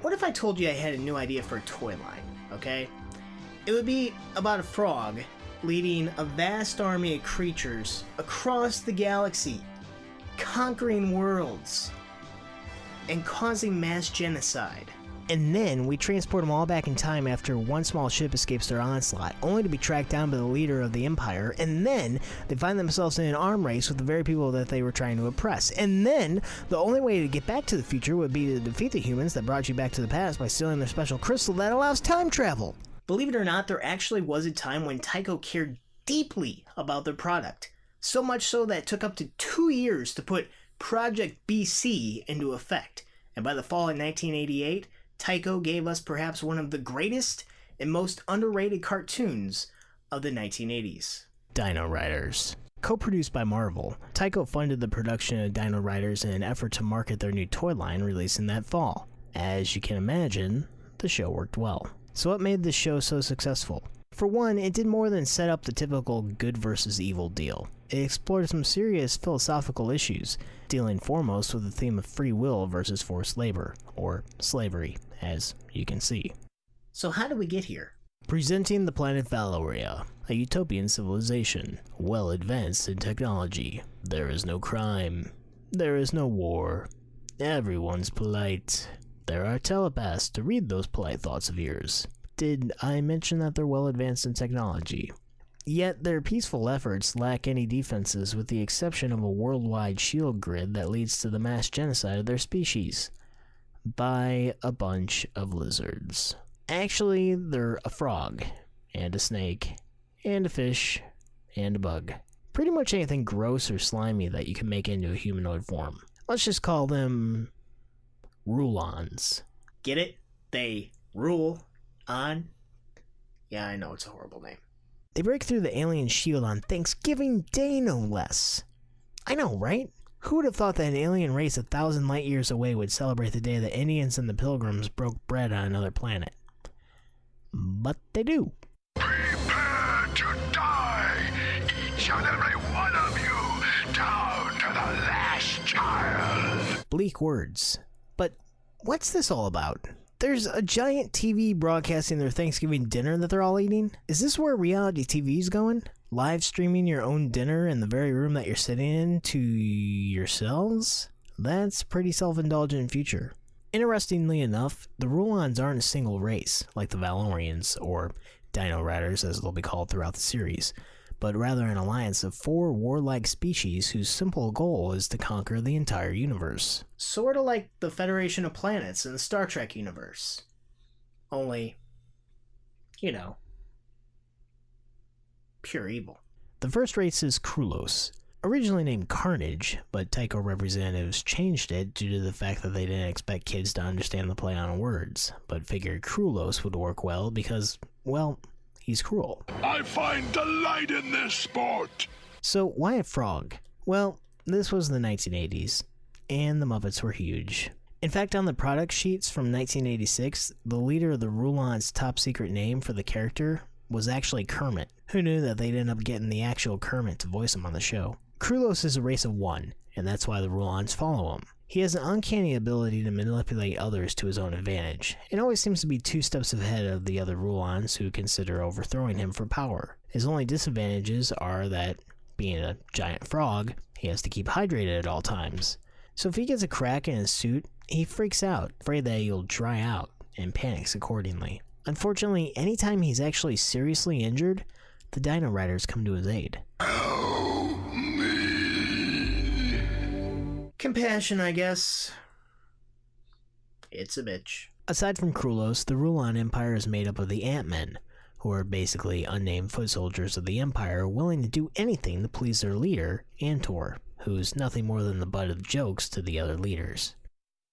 What if I told you I had a new idea for a toy line, okay? It would be about a frog leading a vast army of creatures across the galaxy, conquering worlds, and causing mass genocide. And then we transport them all back in time after one small ship escapes their onslaught, only to be tracked down by the leader of the Empire, and then they find themselves in an arm race with the very people that they were trying to oppress. And then, the only way to get back to the future would be to defeat the humans that brought you back to the past by stealing their special crystal that allows time travel. Believe it or not, there actually was a time when Tycho cared deeply about their product. So much so that it took up to 2 years to put Project BC into effect. And by the fall of 1988, Tycho gave us perhaps one of the greatest and most underrated cartoons of the 1980s. Dino-Riders. Co-produced by Marvel, Tycho funded the production of Dino-Riders in an effort to market their new toy line releasing that fall. As you can imagine, the show worked well. So what made this show so successful? For one, it did more than set up the typical good versus evil deal. It explored some serious philosophical issues, dealing foremost with the theme of free will versus forced labor, or slavery, as you can see. So how did we get here? Presenting the planet Valoria, a utopian civilization, well advanced in technology. There is no crime. There is no war. Everyone's polite. There are telepaths to read those polite thoughts of yours. Did I mention that they're well advanced in technology? Yet their peaceful efforts lack any defenses with the exception of a worldwide shield grid that leads to the mass genocide of their species by a bunch of lizards. Actually, they're a frog, and a snake, and a fish, and a bug. Pretty much anything gross or slimy that you can make into a humanoid form. Let's just call them Rulons. Get it? They rule on? Yeah, I know, it's a horrible name. They break through the alien shield on Thanksgiving Day, no less. I know, right? Who would have thought that an alien race 1,000 light years away would celebrate the day the Indians and the Pilgrims broke bread on another planet? But they do. Prepare to die, each and every one of you, down to the last child. Bleak words. But what's this all about? There's a giant TV broadcasting their Thanksgiving dinner that they're all eating? Is this where reality TV's going? Live streaming your own dinner in the very room that you're sitting in to yourselves? That's a pretty self-indulgent future. Interestingly enough, the Rulons aren't a single race, like the Valorians, or Dino-Riders as they'll be called throughout the series, but rather an alliance of 4 warlike species whose simple goal is to conquer the entire universe. Sorta like the Federation of Planets in the Star Trek universe. Only, you know, pure evil. The first race is Krulos. Originally named Carnage, but Tycho representatives changed it due to the fact that they didn't expect kids to understand the play on words, but figured Krulos would work well because, well, he's cruel. I find delight in this sport. So why a frog? Well, this was the 1980s, and the Muppets were huge. In fact, on the product sheets from 1986, the leader of the Rulons' top secret name for the character was actually Kermit. Who knew that they'd end up getting the actual Kermit to voice him on the show? Krulos is a race of 1, and that's why the Rulons follow him. He has an uncanny ability to manipulate others to his own advantage, and always seems to be 2 steps ahead of the other Rulons who consider overthrowing him for power. His only disadvantages are that, being a giant frog, he has to keep hydrated at all times. So if he gets a crack in his suit, he freaks out, afraid that he'll dry out, and panics accordingly. Unfortunately, anytime he's actually seriously injured, the Dino-Riders come to his aid. Help me. Compassion, I guess. It's a bitch. Aside from Krulos, the Rulon Empire is made up of the Ant-Men, who are basically unnamed foot soldiers of the Empire willing to do anything to please their leader, Antor, who's nothing more than the butt of jokes to the other leaders.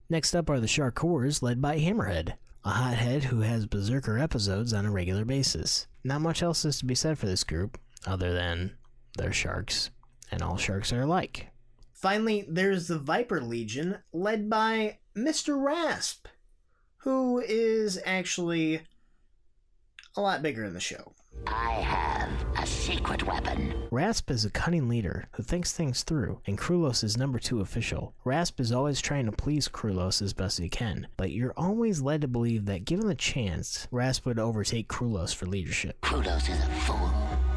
Next up are the Char Cores, led by Hammerhead, a hothead who has berserker episodes on a regular basis. Not much else is to be said for this group, other than they're sharks, and all sharks are alike. Finally, there's the Viper Legion, led by Mr. Rasp, who is actually a lot bigger in the show. I have a secret weapon. Rasp is a cunning leader who thinks things through, and Krulos is number 2 official. Rasp is always trying to please Krulos as best he can, but you're always led to believe that given the chance, Rasp would overtake Krulos for leadership. Krulos is a fool.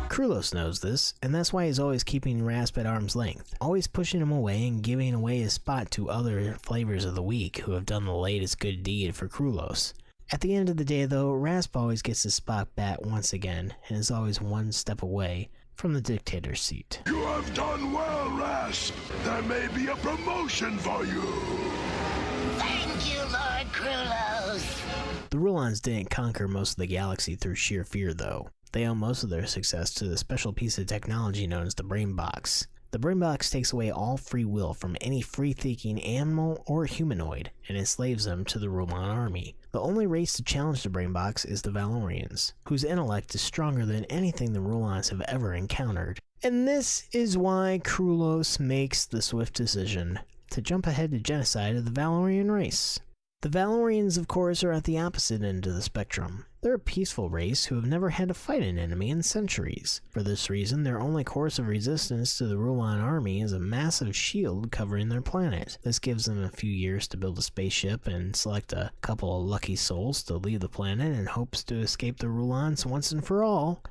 Krulos knows this, and that's why he's always keeping Rasp at arm's length, always pushing him away and giving away his spot to other flavors of the week who have done the latest good deed for Krulos. At the end of the day though, Rasp always gets his spot back once again, and is always one step away from the dictator's seat. You have done well, Rasp. There may be a promotion for you. Thank you, Lord Krulos. The Rulons didn't conquer most of the galaxy through sheer fear though. They owe most of their success to the special piece of technology known as the Brain Box. The Brain Box takes away all free will from any free-thinking animal or humanoid and enslaves them to the Rulon army. The only race to challenge the Brain Box is the Valorians, whose intellect is stronger than anything the Rulons have ever encountered. And this is why Krulos makes the swift decision to jump ahead to genocide of the Valorian race. The Valorians, of course, are at the opposite end of the spectrum. They're a peaceful race who have never had to fight an enemy in centuries. For this reason, their only course of resistance to the Rulon army is a massive shield covering their planet. This gives them a few years to build a spaceship and select a couple of lucky souls to leave the planet in hopes to escape the Rulons once and for all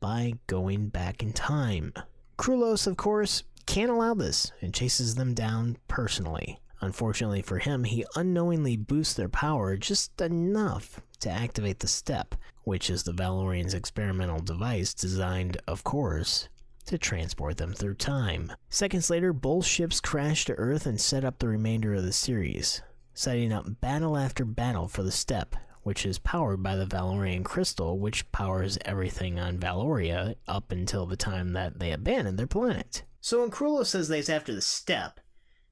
by going back in time. Krulos, of course, can't allow this and chases them down personally. Unfortunately for him, he unknowingly boosts their power just enough to activate the Step, which is the Valorians' experimental device designed, of course, to transport them through time. Seconds later, both ships crash to Earth and set up the remainder of the series, setting up battle after battle for the Step, which is powered by the Valorian crystal, which powers everything on Valoria up until the time that they abandon their planet. So when Krulos says that he's after the Step,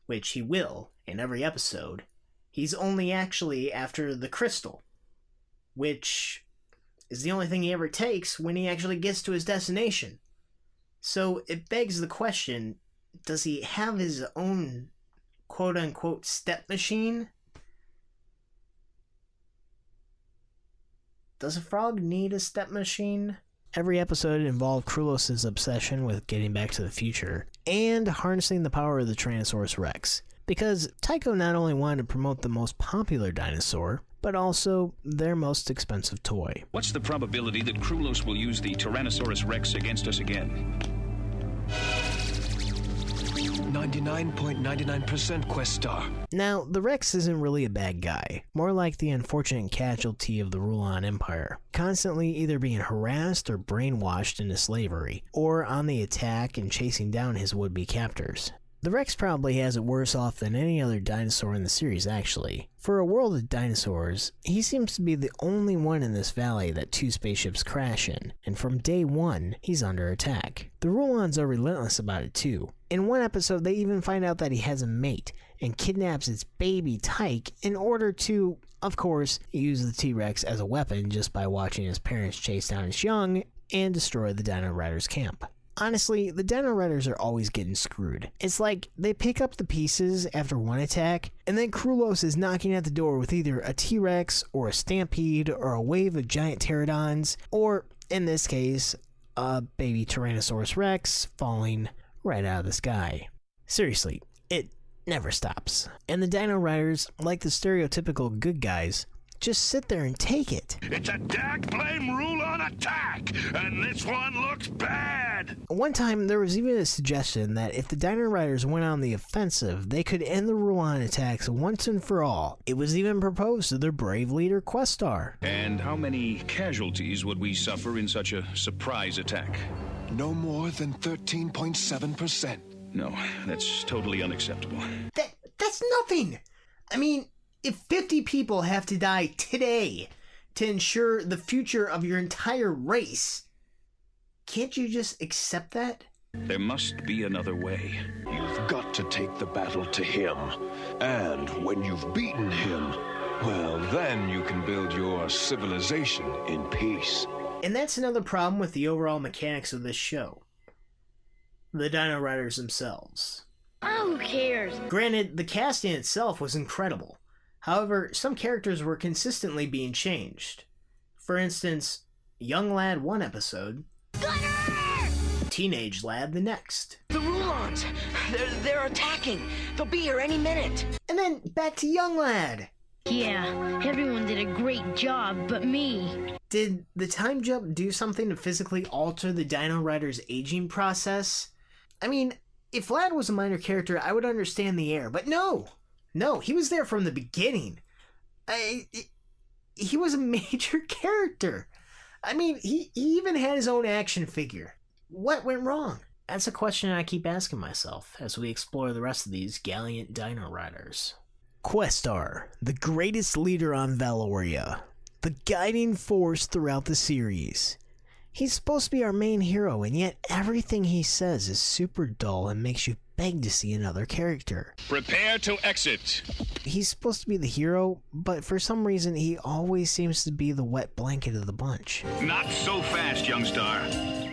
which he will in every episode, he's only actually after the crystal, which is the only thing he ever takes when he actually gets to his destination. So it begs the question, does he have his own quote-unquote step machine? Does a frog need a step machine? Every episode involved Krulos' obsession with getting back to the future and harnessing the power of the Tyrannosaurus Rex, because Tycho not only wanted to promote the most popular dinosaur, but also their most expensive toy. What's the probability that Krulos will use the Tyrannosaurus Rex against us again? 99.99% Questar. Now, the Rex isn't really a bad guy, more like the unfortunate casualty of the Rulon Empire, constantly either being harassed or brainwashed into slavery, or on the attack and chasing down his would-be captors. The Rex probably has it worse off than any other dinosaur in the series, actually. For a world of dinosaurs, he seems to be the only one in this valley that 2 spaceships crash in, and from day 1, he's under attack. The Rulons are relentless about it too. In one episode, they even find out that he has a mate, and kidnaps its baby Tyke in order to, of course, use the T-Rex as a weapon just by watching his parents chase down his young and destroy the Dino-Riders camp. Honestly, the Dino-Riders are always getting screwed. It's like they pick up the pieces after one attack, and then Krulos is knocking at the door with either a T-Rex or a Stampede or a wave of giant pterodons, or, in this case, a baby Tyrannosaurus Rex falling right out of the sky. Seriously, it never stops. And the Dino-Riders, like the stereotypical good guys, just sit there and take it. It's a dag-blame Rulon attack, and this one looks bad. One time, there was even a suggestion that if the Dino-Riders went on the offensive, they could end the Rulon attacks once and for all. It was even proposed to their brave leader, Questar. And how many casualties would we suffer in such a surprise attack? No more than 13.7%. No, that's totally unacceptable. That's nothing! I mean, if 50 people have to die today to ensure the future of your entire race, can't you just accept that? There must be another way. You've got to take the battle to him. And when you've beaten him, well, then you can build your civilization in peace. And that's another problem with the overall mechanics of this show. The Dino-Riders themselves. Oh, who cares? Granted, the casting itself was incredible. However, some characters were consistently being changed. For instance, Young Lad one episode, Teenage lad the next. The Rulons! They're attacking! They'll be here any minute! And then back to young lad. Yeah, everyone did a great job, but me. Did the time jump do something to physically alter the Dino-Riders' aging process? I mean, if Vlad was a minor character, I would understand the air, but no! No, he was there from the beginning. He was a major character. I mean, he even had his own action figure. What went wrong? That's a question I keep asking myself as we explore the rest of these gallant Dino-Riders. Questar, the greatest leader on Valoria, the guiding force throughout the series. He's supposed to be our main hero, and yet everything he says is super dull and makes you beg to see another character. Prepare to exit. He's supposed to be the hero, but for some reason he always seems to be the wet blanket of the bunch. Not so fast, young star.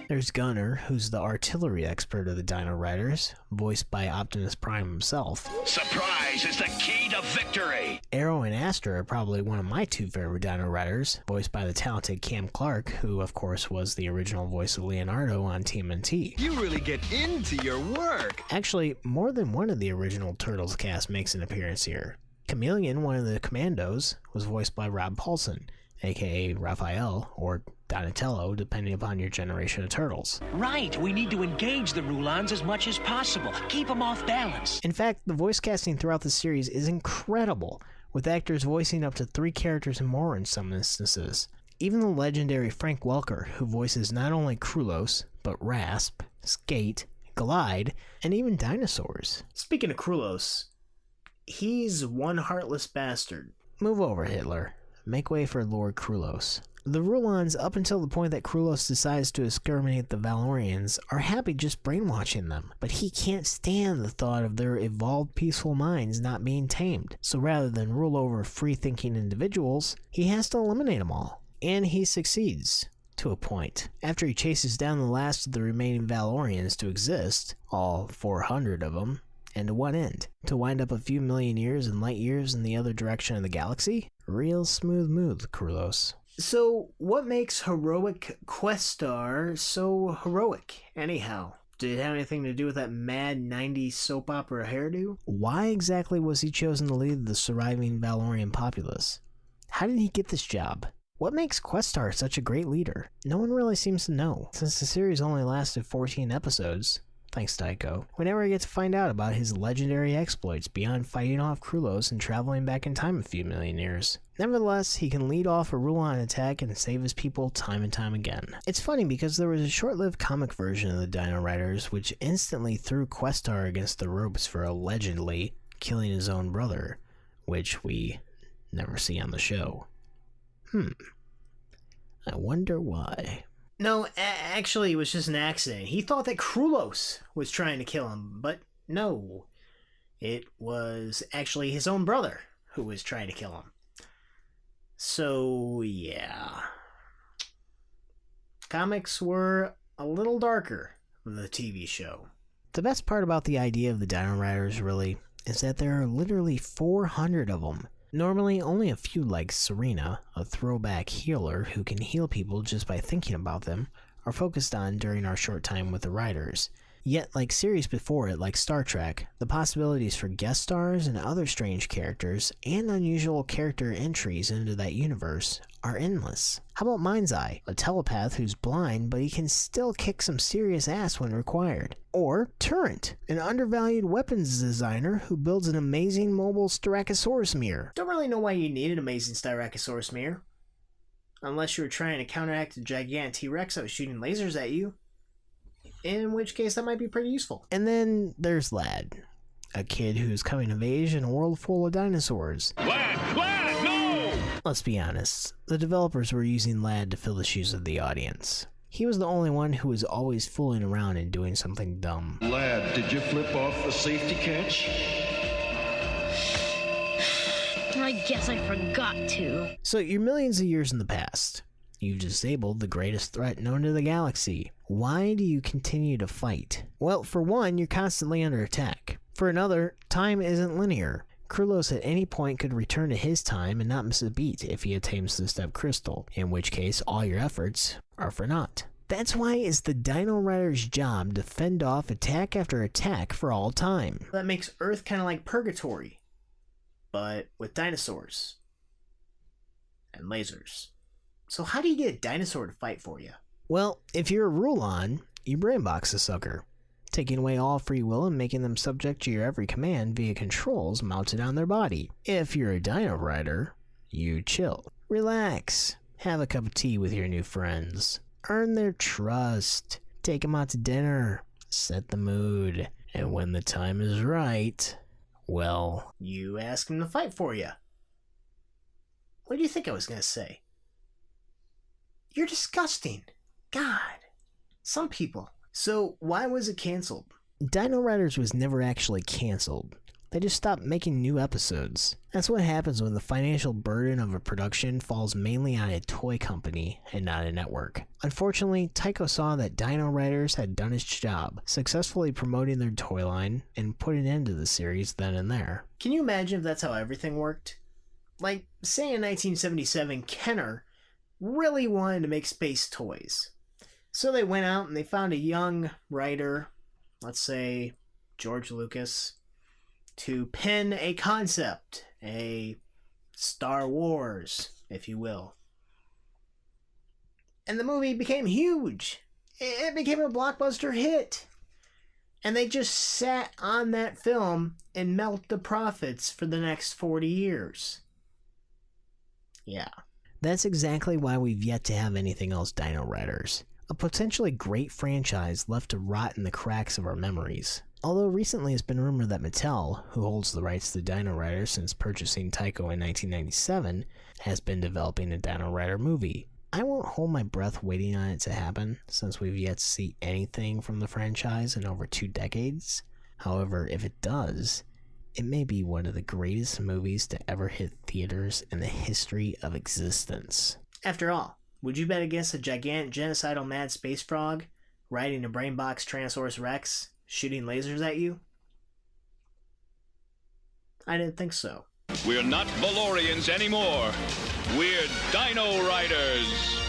There's Gunner, who's the artillery expert of the Dino-Riders, voiced by Optimus Prime himself. Surprise is the key to victory. Arrow and Astra are probably one of my two favorite Dino-Riders, voiced by the talented Cam Clark, who of course was the original voice of Leonardo on TMNT. You really get into your work. Actually, more than one of the original Turtles cast makes an appearance here. Chameleon, one of the Commandos, was voiced by Rob Paulson, aka Raphael, or Donatello, depending upon your generation of Turtles. Right, we need to engage the Rulons as much as possible. Keep them off balance. In fact, the voice casting throughout the series is incredible, with actors voicing up to 3 characters and more in some instances. Even the legendary Frank Welker, who voices not only Krulos, but Rasp, Skate, Glide, and even dinosaurs. Speaking of Krulos, he's one heartless bastard. Move over, Hitler. Make way for Lord Krulos. The Rulons, up until the point that Krulos decides to exterminate the Valorians, are happy just brainwashing them, but he can't stand the thought of their evolved peaceful minds not being tamed, so rather than rule over free-thinking individuals, he has to eliminate them all. And he succeeds, to a point. After he chases down the last of the remaining Valorians to exist, all 400 of them, and to one end, to wind up a few million years and light years in the other direction of the galaxy. Real smooth move, Krulos. So, what makes heroic Questar so heroic, anyhow? Did it have anything to do with that mad 90s soap opera hairdo? Why exactly was he chosen to lead the surviving Valorian populace? How did he get this job? What makes Questar such a great leader? No one really seems to know, since the series only lasted 14 episodes. Thanks, Tycho. We never get to find out about his legendary exploits beyond fighting off Krulos and traveling back in time a few million years. Nevertheless, he can lead off a Rulon attack and save his people time and time again. It's funny because there was a short-lived comic version of the Dino-Riders which instantly threw Questar against the ropes for allegedly killing his own brother, which we never see on the show. I wonder why. No, actually, it was just an accident. He thought that Krulos was trying to kill him, but no. It was actually his own brother who was trying to kill him. So, yeah. Comics were a little darker than the TV show. The best part about the idea of the Dino-Riders, really, is that there are literally 400 of them. Normally, only a few like Serena, a throwback healer who can heal people just by thinking about them, are focused on during our short time with the Riders. Yet, like series before it, like Star Trek, the possibilities for guest stars and other strange characters, and unusual character entries into that universe, are endless. How about Mind's Eye, a telepath who's blind but he can still kick some serious ass when required? Or Turret, an undervalued weapons designer who builds an amazing mobile Styracosaurus mirror. Don't really know why you need an amazing Styracosaurus mirror. Unless you were trying to counteract a gigantic T-Rex that was shooting lasers at you. In which case that might be pretty useful. And then there's Lad, a kid who's coming of age in a world full of dinosaurs. Lad, no! Let's be honest, the developers were using Lad to fill the shoes of the audience. He was the only one who was always fooling around and doing something dumb. Lad, did you flip off the safety catch? I guess I forgot to. So you're millions of years in the past. You've disabled the greatest threat known to the galaxy. Why do you continue to fight? Well, for one, you're constantly under attack. For another, time isn't linear. Krulos at any point could return to his time and not miss a beat if he attains the step crystal, in which case all your efforts are for naught. That's why it's the Dino-Riders' job to fend off attack after attack for all time. That makes Earth kind of like purgatory, but with dinosaurs and lasers. So how do you get a dinosaur to fight for you? Well, if you're a Rulon, you brainbox the sucker, taking away all free will and making them subject to your every command via controls mounted on their body. If you're a Dino-Rider, you chill, relax, have a cup of tea with your new friends, earn their trust, take them out to dinner, set the mood, and when the time is right, well, you ask them to fight for you. What do you think I was going to say? You're disgusting. God. Some people. So, why was it canceled? Dino-Riders was never actually canceled. They just stopped making new episodes. That's what happens when the financial burden of a production falls mainly on a toy company and not a network. Unfortunately, Tycho saw that Dino-Riders had done its job, successfully promoting their toy line and put an end to the series then and there. Can you imagine if that's how everything worked? Like, say in 1977, Kenner really wanted to make space toys. So they went out and they found a young writer, let's say George Lucas, to pen a concept, a Star Wars, if you will. And the movie became huge. It became a blockbuster hit. And they just sat on that film and milked the profits for the next 40 years. Yeah. That's exactly why we've yet to have anything else Dino-Riders. A potentially great franchise left to rot in the cracks of our memories. Although recently it's been rumored that Mattel, who holds the rights to Dino-Riders since purchasing Tycho in 1997, has been developing a Dino-Rider movie. I won't hold my breath waiting on it to happen, since we've yet to see anything from the franchise in over 2 decades. However, if it does, it may be one of the greatest movies to ever hit theaters in the history of existence. After all, would you bet against a gigantic genocidal mad space frog riding a brainbox Tyrannosaurus Rex shooting lasers at you? I didn't think so. We're not Valorians anymore. We're Dino-Riders.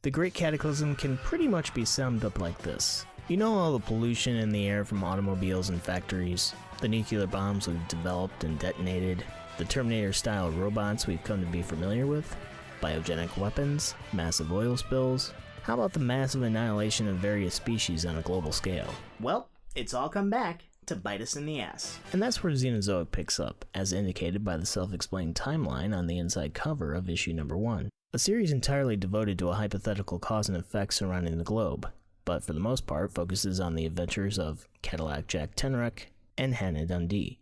The Great Cataclysm can pretty much be summed up like this. You know all the pollution in the air from automobiles and factories, the nuclear bombs we've developed and detonated, the Terminator-style robots we've come to be familiar with, biogenic weapons, massive oil spills. How about the massive annihilation of various species on a global scale? Well, it's all come back to bite us in the ass. And that's where Xenozoic picks up, as indicated by the self-explained timeline on the inside cover of issue number 1. A series entirely devoted to a hypothetical cause and effect surrounding the globe, but for the most part focuses on the adventures of Cadillac Jack Tenrec and Hannah Dundee.